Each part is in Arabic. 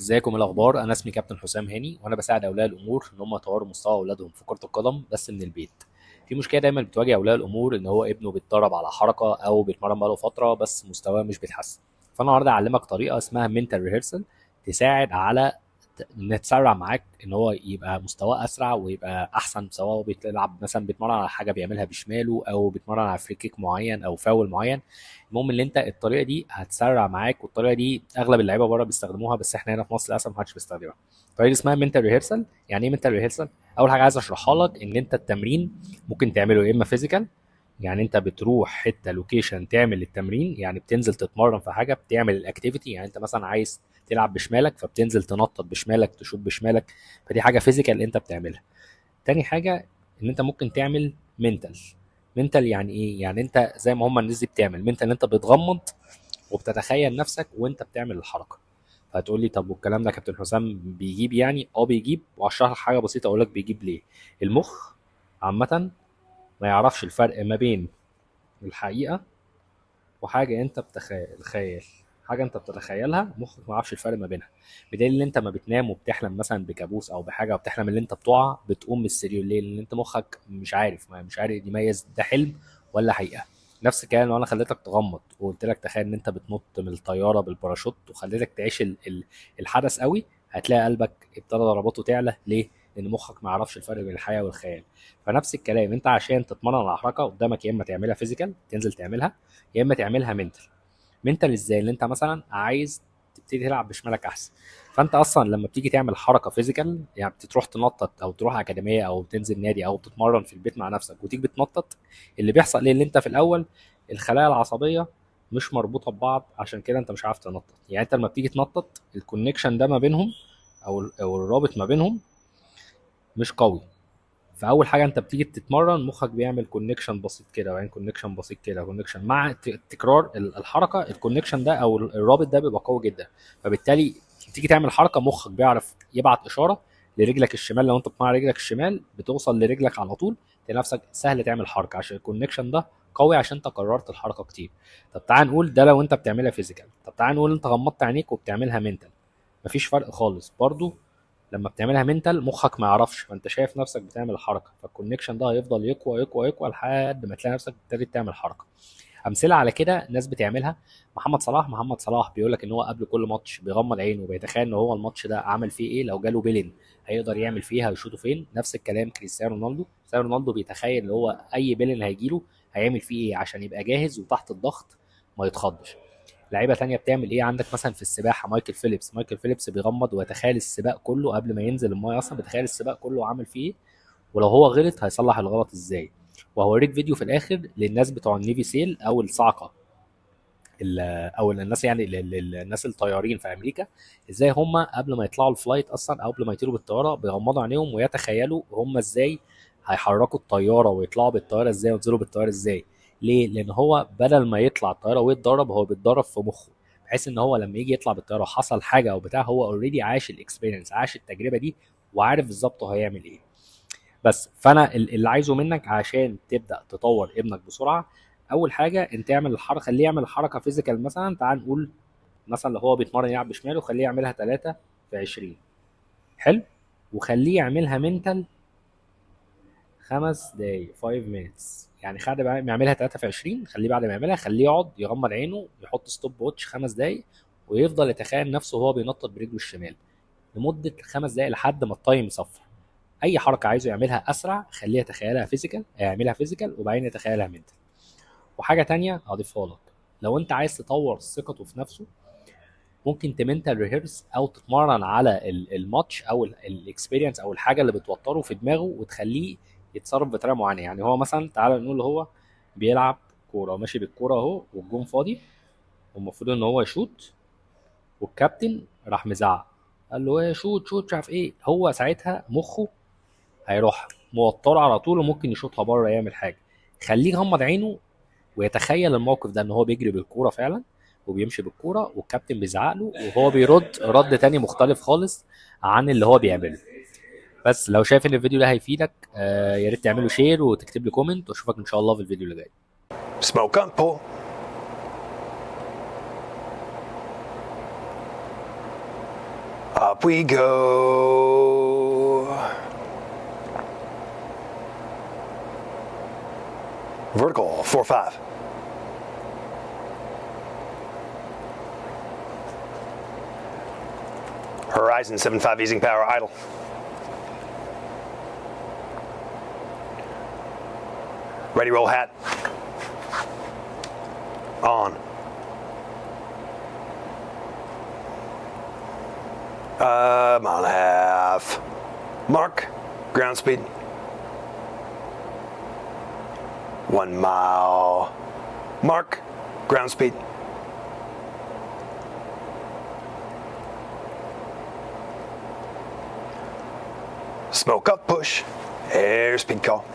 ازيكم؟ ايه الاخبار؟ انا اسمي كابتن حسام هاني، وانا بساعد اولياء الامور ان هم يطوروا مستوى اولادهم في كره القدم بس من البيت. في مشكله دايما بتواجه اولياء الامور ان هو ابنه بيتدرب على حركه او بيتمرن بقاله فتره بس مستواه مش بيتحسن. فانا النهارده اعلمك طريقه اسمها منتال ريهرسل تساعد على انها تسرع معاك ان هو يبقى مستواه اسرع ويبقى احسن، سواء هو بيلعب مثلا بيتمرن على حاجه بيعملها بشماله او بيتمرن على فري كيك معين او فاول معين. المهم ان انت الطريقه دي هتسرع معاك، والطريقه دي اغلب اللعيبه بره بيستخدموها بس احنا هنا في مصر للاسف ما حدش بيستخدمها. الطريقه دي اسمها منتال ريهرسل. يعني ايه منتال ريهرسل؟ اول حاجه عايز اشرحها لك ان انت التمرين ممكن تعمله يا اما فيزيكال، يعني انت بتروح حته لوكيشن تعمل التمرين، يعني بتنزل تتمرن في حاجه بتعمل الاكتيفيتي، يعني انت مثلا عايز تلعب بشمالك فبتنزل تنطط بشمالك تشوط بشمالك، فدي حاجه فيزيكال انت بتعملها. تاني حاجه ان انت ممكن تعمل منتال. منتال يعني ايه؟ يعني انت زي ما هم الناس دي بتعمل منتال، انت بتغمض وبتتخيل نفسك وانت بتعمل الحركه. فهتقول لي طب والكلام ده كابتن حسام بيجيب؟ يعني بيجيب، وهشرح لك حاجه بسيطه اقول لك بيجيب ليه. المخ عامه ما يعرفش الفرق ما بين الحقيقه وحاجه انت الخيال. حاجه انت بتتخيلها مخك ما يعرفش الفرق ما بينها، بدليل ان انت ما بتنام وبتحلم مثلا بكابوس او بحاجه وبتحلم ان انت بتقع بتقوم من السرير ليه؟ لان انت مخك مش عارف يميز ده حلم ولا حقيقه. نفس الكلام لو انا خليتك تغمض وقلت لك تخيل ان انت بتنط من الطياره بالباراشوت وخليتك تعيش الحدث قوي، هتلاقي قلبك ابتدى ضرباته تعلى. ليه؟ لان مخك ما يعرفش الفرق بين الحقيقه والخيال. فنفس الكلام انت عشان تتمرن على حركه قدامك، يا اما تعملها فيزيكال تنزل تعملها، يا اما تعملها منتال. منتال ازاي؟ اللي انت مثلا عايز تبتدي تلعب بشمالك احسن، فانت اصلا لما بتيجي تعمل حركه فيزيكال، يعني بتروح تنطط او تروح اكاديميه او تنزل نادي او تتمرن في البيت مع نفسك وتيجي بتنطط، اللي بيحصل ايه؟ اللي انت في الاول الخلايا العصبيه مش مربوطه ببعض، عشان كده انت مش عارف تنطط. يعني انت لما بتيجي تنطط الكونكشن ده ما بينهم او الرابط ما بينهم مش قوي. فاول حاجه انت بتيجي تتمرن مخك بيعمل كونكشن بسيط كده، وبعدين كونكشن بسيط كده، كونكشن مع تكرار الحركه، الكونكشن ده او الرابط ده بيبقى قوي جدا. فبالتالي تيجي تعمل حركه مخك بيعرف يبعت اشاره لرجلك الشمال. لو انت بتمرن رجلك الشمال بتوصل لرجلك على طول، تلاقي نفسك سهل تعمل حركه عشان الكونكشن ده قوي، عشان انت كررت الحركه كتير. طب تعال نقول ده لو انت بتعملها فيزيكال. طب تعال نقول انت غمضت عينيك وبتعملها منتال، مفيش فرق خالص برضو. لما بتعملها منتال مخك ما يعرفش، فانت شايف نفسك بتعمل حركه، فالكونكشن ده هيفضل يقوى يقوى يقوى لحد ما تلاقي نفسك ابتديت تعمل حركه. امثله على كده ناس بتعملها. محمد صلاح بيقول لك ان هو قبل كل ماتش بيغمض عينه وبيتخيل ان هو الماتش ده عمل فيه ايه، لو جاله بيلين هيقدر يعمل فيها هيشوطه فين. نفس الكلام كريستيانو رونالدو بيتخيل ان هو اي بيلين هيجيله هيعمل فيه ايه عشان يبقى جاهز وتحت الضغط ما يتخضش. لعيبه تانية بتعمل ايه؟ عندك مثلا في السباحه مايكل فيليبس بيغمض ويتخيل السباق كله قبل ما ينزل المايه، اصلا بيتخيل السباق كله عامل فيه ايه، ولو هو غلط هيصلح الغلط ازاي. وهوريك فيديو في الاخر للناس بتوع النيفي سيل او الصاعقه، او الناس يعني الناس الطيارين في امريكا، ازاي هم قبل ما يطلعوا الفلايت اصلا او قبل ما يطيروا بالطياره بيغمضوا عينيهم ويتخيلوا هم ازاي هيحركوا الطياره ويطلعوا بالطياره ازاي وينزلوا بالطياره ازاي. ليه؟ لان هو بدل ما يطلع الطياره ويتدرب، هو بيتدرب في مخه، بحيث ان هو لما يجي يطلع بالطياره وحصل حاجه او بتاع هو اوريدي عاش الاكسبيرينس، عاش التجربه دي وعارف بالظبط هو هيعمل ايه. بس فانا اللي عايزه منك عشان تبدا تطور ابنك بسرعه، اول حاجه انت اعمل الحركه، خليه يعمل حركه فيزيكال. مثلا تعال نقول مثلا لو هو بيتمرن يلعب بشماله خليه يعملها 3 في 20. حلو. وخليه يعملها منتال 5 دقايق 5 minutes. يعني بعد ما يعملها 3 في 20 خليه بعد ما يعملها خليه يقعد يغمض عينه يحط ستوب ووتش 5 دقايق، ويفضل يتخيل نفسه وهو بينطط برجله الشمال لمده 5 دقايق لحد ما التايم يصفر. اي حركه عايزه يعملها اسرع خليه يتخيلها فيزيكال، يعملها فيزيكال وبعدين يتخيلها منتال. وحاجه تانية اضيفها لك، لو انت عايز تطور ثقته في نفسه ممكن تمنتال ريهرس او تتمرن على الماتش او الاكسبيرينس او الحاجه اللي بتوتره في دماغه وتخليه يتصرف بطريقه معينه. يعني هو مثلا تعالى نقول هو بيلعب كوره وماشي بالكوره اهو والجون فاضي والمفروض ان هو يشوط، والكابتن راح مزعق قال له ايه شوت شوت مش عارف ايه، هو ساعتها مخه هيروح موتره على طول وممكن يشوطها بره يعمل حاجه. خليه يغمض عينه ويتخيل الموقف ده ان هو بيجري بالكوره فعلا وبيمشي بالكوره والكابتن بيزعق له وهو بيرد رد تاني مختلف خالص عن اللي هو بيعمله. بس لو شايف ان الفيديو ده هيفيدك يا ريت تعمله شير وتكتب لي كومنت، واشوفك ان شاء الله في الفيديو اللي جاي. Smoke up, pull. Up we go. Vertical, 4-5. Horizon, 7-5, easing power, idle. Ready, roll hat. On. Mile and a half. Mark, ground speed. 1 mile. Mark, ground speed. Smoke up, push. Airspeed call.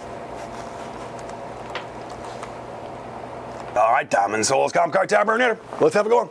All right, Diamond Souls, Comcar Tower Burner. Let's have a go on.